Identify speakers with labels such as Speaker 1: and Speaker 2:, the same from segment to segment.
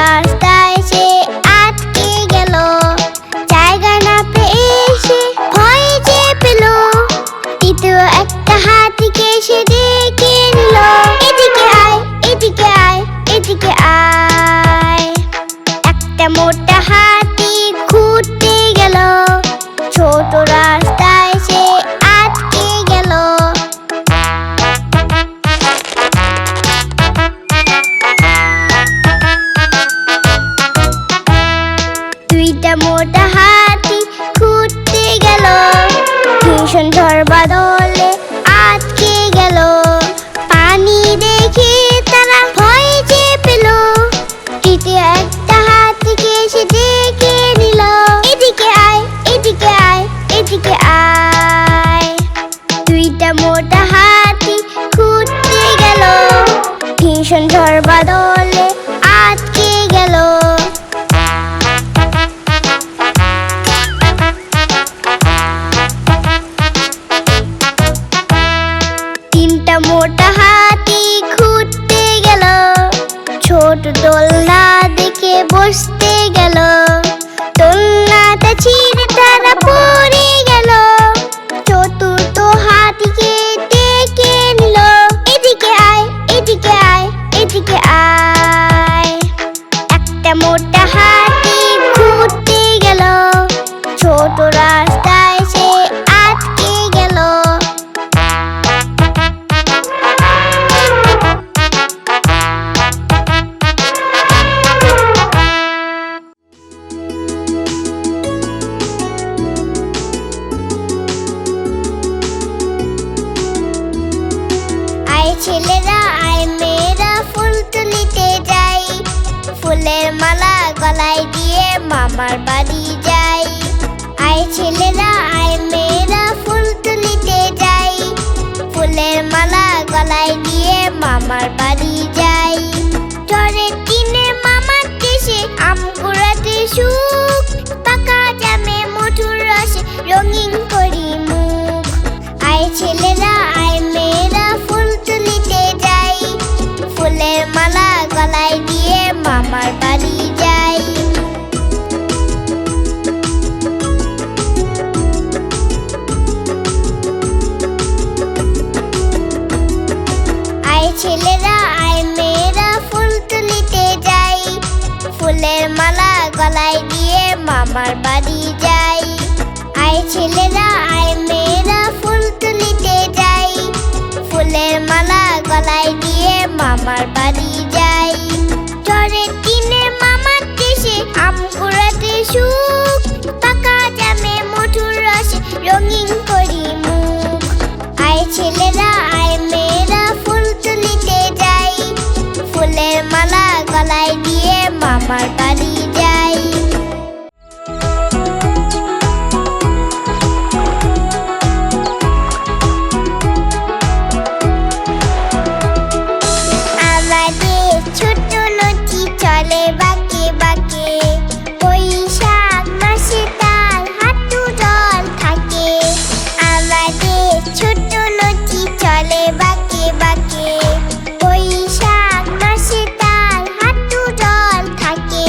Speaker 1: রাস্তায় সে আটকে গেল, জায়গা না পেয়ে সে ভয় যে পেল। তৃতীয় একটা হাতিকে সে ডেকে নিল, এদিকে আয়, এদিকে আয়, এদিকে আয়। একটা মোটা হাতি ঘুরতে গেল, ছোট রাস্তায় সে আটকে গেল। দুইটা মোটা হাতি ঘুরতে গেল, ভীষণ ঝড় বাদলে আটকে গেল। পানি দেখে তারা ভয় যে পেল, তৃতীয় একটা হাতিকে সে ডেকে নিল, এদিকে আয়, এদিকে আয়, এদিকে আয়। দুইটা মোটা হাতি ঘুরতে গেল, ভীষণ ঝড় বাদলে আটকে গেল। তিনটা মোটা হাতি ঘুরতে গেল, ছোট দোলনা দেখে বসতে গেল। দোলনাটা ছিঁড়ে তারা পড়ে গেল, চতুর্থ হাতিকে ডেকে নিল, এদিকে আয়, এদিকে আয়, এদিকে আয়। একটা মোটা হাতি ঘুরতে গেল, ছোট রাস্তায় সে আটকে গেল। আয় ছেলেরা, আয় মেয়েরা, ফুল তুলিতে যাই, ফুলের মালা গলায় দিয়ে মামার বাড়ি যাই। আয় ছেলেরা, আয় মেয়েরা, ফুল তুলিতে যাই, ফুলের মালা গলায় দিয়ে মামার বাড়ি যাই। ঝড়ের দিনে মামার দেশে আম কুড়াতে সুখ, পাকা জামে মধুর রসে রঙিন করি মুখ। আয় ছেলেরা, আয় মেয়েরা, ফুল তুলিতে যাই, ফুলের মালা গলায় দিয়ে মামার বাড়ি যাই। আয় ছেলেরা, আয় মেয়েরা, ফুল তুলিতে যাই, ফুলের মালা গলায় দিয়ে মামার বাড়ি যাই। আয় ছেলেরা, আয় মেয়েরা, ফুল তুলিতে যাই, ফুলের মালা গলায় দিয়ে মামার বাড়ি যাই। ঝড়ের দিনে মামার দেশে আম কুড়াতে সুখ, পাকা জামে মধুর রসে রঙিন করি মুখ। আয় ছেলেরা, আয় মেয়েরা, ফুল তুলিতে যাই, ফুলের মালা গলায় দিয়ে মামার বাড়ি যাই। আমাদের ছোট নদী চলে বাঁকে বাঁকে, বৈশাখ মাসে তার হাঁটু জল থাকে। আমাদের ছোট নদী চলে বাঁকে বাঁকে, বৈশাখ মাসে তার হাঁটু জল থাকে।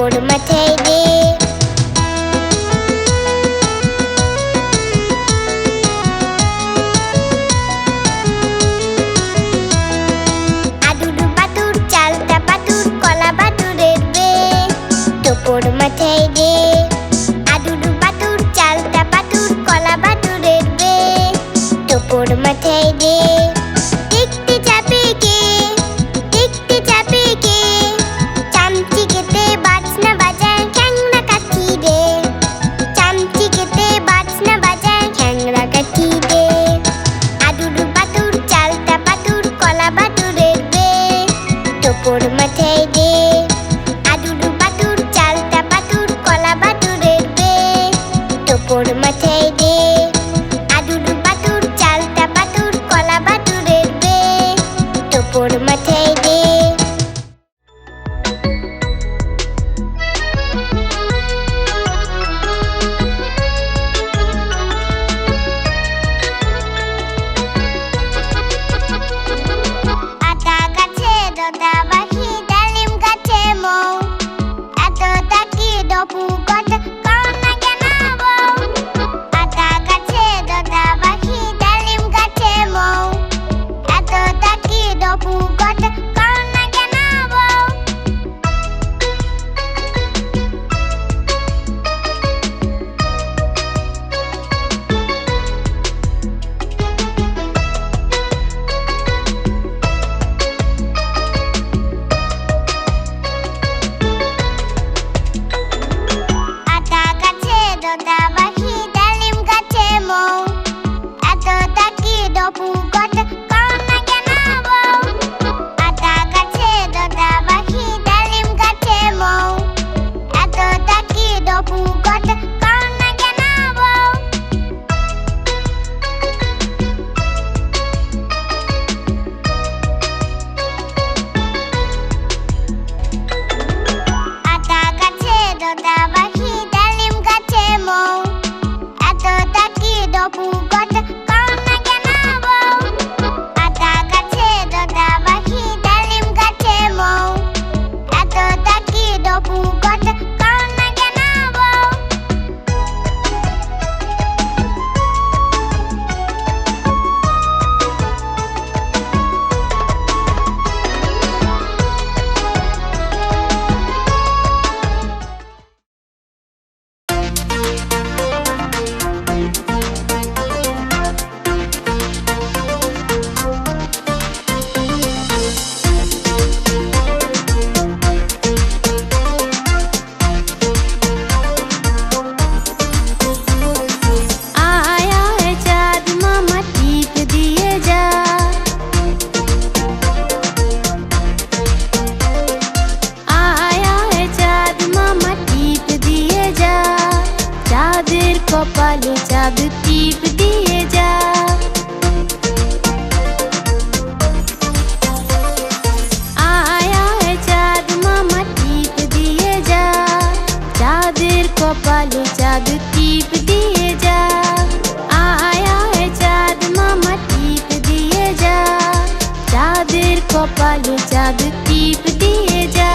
Speaker 1: টোপর মাথায় দে। আদুর বাদুর চালতা বাদুর কলা বাদুরের বে, টোপর মাথায় দে। আদুর বাদুর চালতা বাদুর কলা বাদুরের বে, টোপর মাথায় দে। দেখতে যাবে কে, দেখতে যাবে কে, চামচি কেটে বাজনা বাজায় খ্যাংরা কাঠি রে। চামচি কেটে বাজনা বাজায় খ্যাংরা কাঠি রে। আদুর বাদুর চালতা বাদুর কলা বাদুরের বে, টোপর মাথায় দে। আদুর বাদুর চালতা বাদুর কলা বাদুরের বে, টোপর মাথায় দে। আদুর বাদুর চালতা বাদুর কলা বাদুরের বে, টোপর মাথায় দে। আতা গাছে দোতা পাখি ডালিম গাছে মৌ, এত তাকি ডপু কথা কও না কেন বউ। আতা গাছে দোতা পাখি ডালিম গাছে মৌ, এত তাকি ডপু কথা কও না কেন বউ। আতা গাছে দোতা পাখি ডালিম গাছে মৌ, এত তাকি ডপু কথা কও না কেন বউ। আতা গাছে দোতা পাখি ডালিম গাছে মৌ, এত তাকি ডপু কথা কও না কেন বউ। আতা গাছে দোতা পাখি ডালিম গাছে মৌ, এত তাকি ডপু কথা কও না কেন বউ। আতা গাছে দোতা পাখি ডালিম গাছে মৌ, এত তাকি ডপু কথা কও না কেন বউ। आय आय चाँद मामा टीप दिए जा। आय आय चाँद मामा टीप दिए जा। चाँদের কপালে চাঁদ টিপ দিয়ে যা। আয় আয় চাঁদ মামা টিপ দিয়ে যা। চাঁদের কপালে চাঁদ টিপ দিয়ে যা। আয় আয় চাঁদ মামা টিপ দিয়ে যা। চাঁদের কপালে চাঁদ টিপ দিয়ে যা।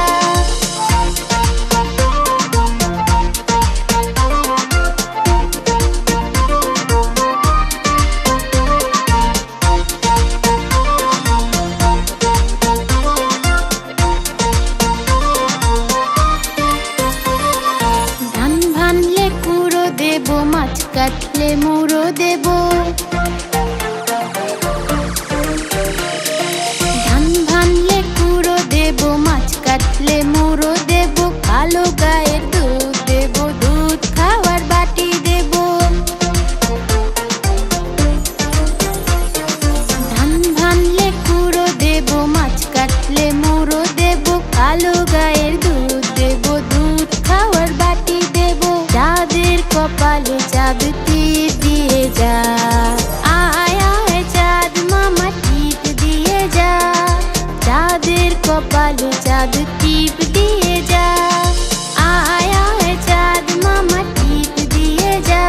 Speaker 1: ধান ভানলে কুড়ো দেব, মাছ কাটলে মুড়ো দেব। ধান ভানলে কুড়ো দেব, মাছ কাটলে মুড়ো দেব। কালো গায়ের দুধ দেব, দুধ খাওয়ার বাটি দেব। ধান ভানলে কুড়ো দেব, মাছ কাটলে মুড়ো দেব। কালো গায়ের দুধ দেব, দুধ খাওয়ার বাটি দেব। চাঁদের কপালে চাঁদ টিপ দিয়ে যা। আয় আয় চাঁদ মামা টিপ দিয়ে যা। চাঁদের কপালে চাঁদ টিপ দিয়ে যা। আয় আয় চাঁদ মামা টিপ দিয়ে যা।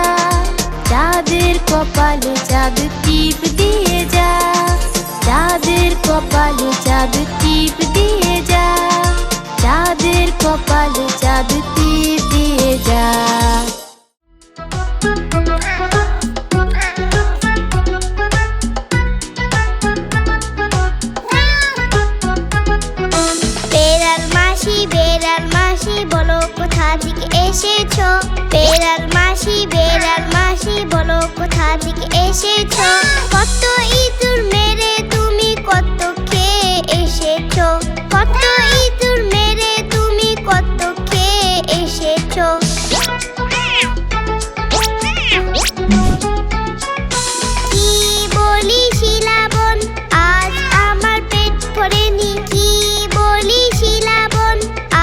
Speaker 1: চাঁদের কপালে চাঁদ টিপ দিয়ে যা। চাঁদের কপালে চাঁদ টিপ দিয়ে যা। চাঁদের কপালে চাঁদ মাসি বেড়াল মাসি বলো কোথা থেকে এসেছো বেড়াল মাসি বলো কোথা থেকে এসেছো কত ইঁদুর মেরে তুমি কত খেয়ে এসেছো কত ইঁদুর মেরে তুমি কত খেয়ে এসেছো কি বলি শিলাবন আজ আমার পেট ভরেনি কি বলি শিলাবন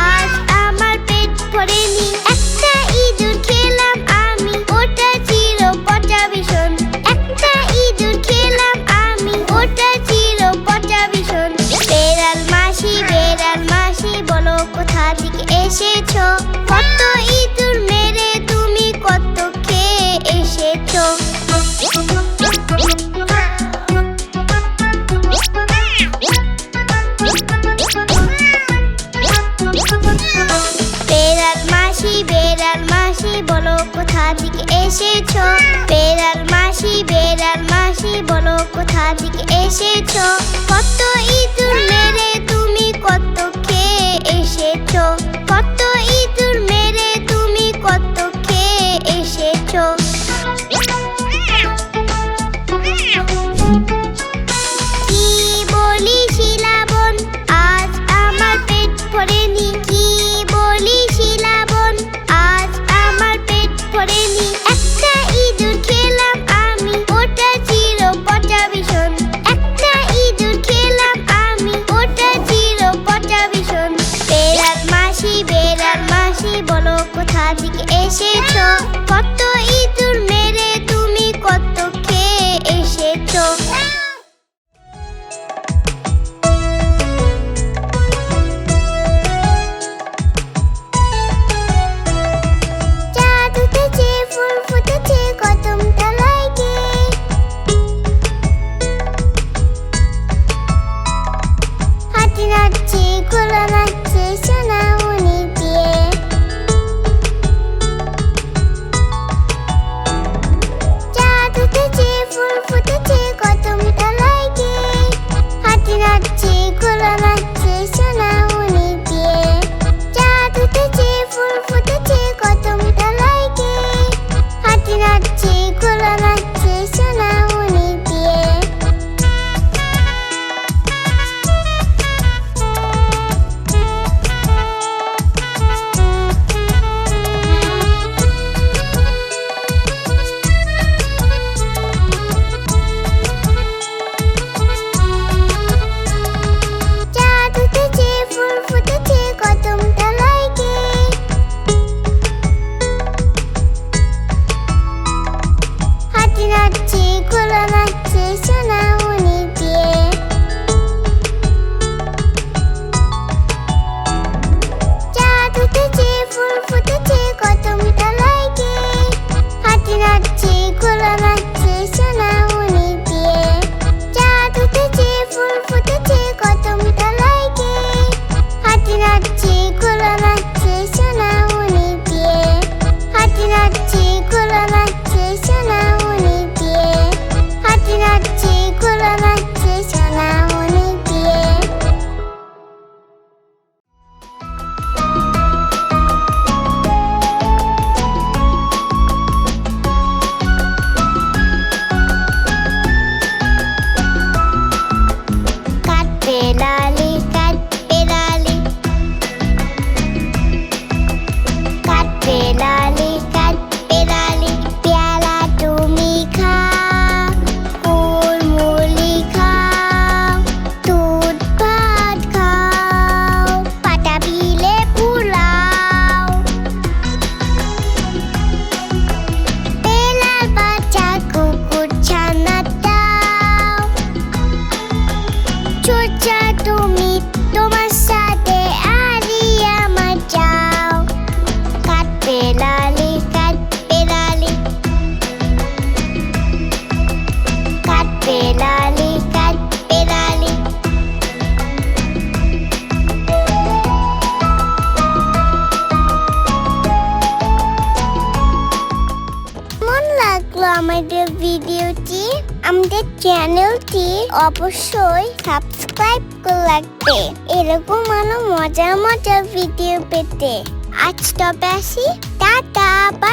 Speaker 1: আজ আমার পেট ভরেনি একটা ইঁদুর খেলাম আমি ওটা ছিল পচা ভীষণ একটা ইঁদুর খেলাম আমি ওটা ছিল পচা ভীষণ বেড়াল মাসি বলো কোথা থেকে এসেছো কত ইঁদুর মেরে তুমি কত খেয়ে এসেছো বেড়াল মাসি বলো কোথা থেকে এসেছো বেড়াল মাসি বলো কোথা থেকে এসেছো কত ইঁদুর মেরে তুমি কত খেয়ে এসেছো কত ইঁদুর মেরে তুমি কত খেয়ে এসেছো কি বলি শিলাবন আজ আমার পেট ভরেনি কি বলি শিলাবন আজ আমার পেট ভরেনি একটা ইঁদুর খেলাম আমি ওটা ছিল পচা ভীষণ একটা ইঁদুর খেলাম আমি ওটা ছিল পচা ভীষণ বেড়াল মাসি বলো কোথা থেকে এসেছো কত ইঁদুর মেরে তুমি কত খেয়ে এসেছো চাঁদ উঠেছে ফুল ফুটেছে কদম তলায় গিয়ে হাতি নাচছে ঘোড়া নাচছে সোনামণি দিয়ে চাঁদ উঠেছে ফুল ফুটেছে কদম তলায় গিয়ে হাতি নাচছে ঘোড়া নাচছে সোনামণি দিয়ে চাঁদ উঠেছে ফুল ফুটেছে কদম তলায় গিয়ে হাতি নাচছে ঘোড়া নাচছে সোনামণি দিয়ে চাঁদ উঠেছে ফুল ফুটেছে কদম তলায় গিয়ে হাতি নাচছে ঘোড়া নাচছে সোনামণি দিয়ে চাঁদ উঠেছে ফুল ফুটেছে কদম তলায় গিয়ে হাতি নাচছে ঘোড়া নাচছে সোনামণি দিয়ে চাঁদ উঠেছে ফুল ফুটেছে কদম তলায় গিয়ে হাতি নাচছে ঘোড়া নাচছে সোনামণি দিয়ে হাতি নাচছে ঘোড়া নাচছে সোনামণি দিয়ে হাতি নাচছে ঘোড়া নাচছে সোনামণি দিয়ে কাটবে লালি কাটবে লালি কাটবে লালি কাটবে লালি পেয়ালা তুমি খাও কুলমুলি খাও দুধ ভাত খাও পাটা বিলে পোলাও বেলাল বাচ্চা কুকুর ছানা দাও ছোচা তুমি তোমার সাথে আরি আমার যাও কাটবে লালি কাটবে লালি কাটবে লালি কাটবে লালি মন লাগলো আমাদের ভিডিওটি আমাদের চ্যানেলটি অবশ্যই সাবস্ক্রাইব করে রাখবে এরকম আরো মজার মজার ভিডিও পেতে। আজ তবে আসি, টাটা।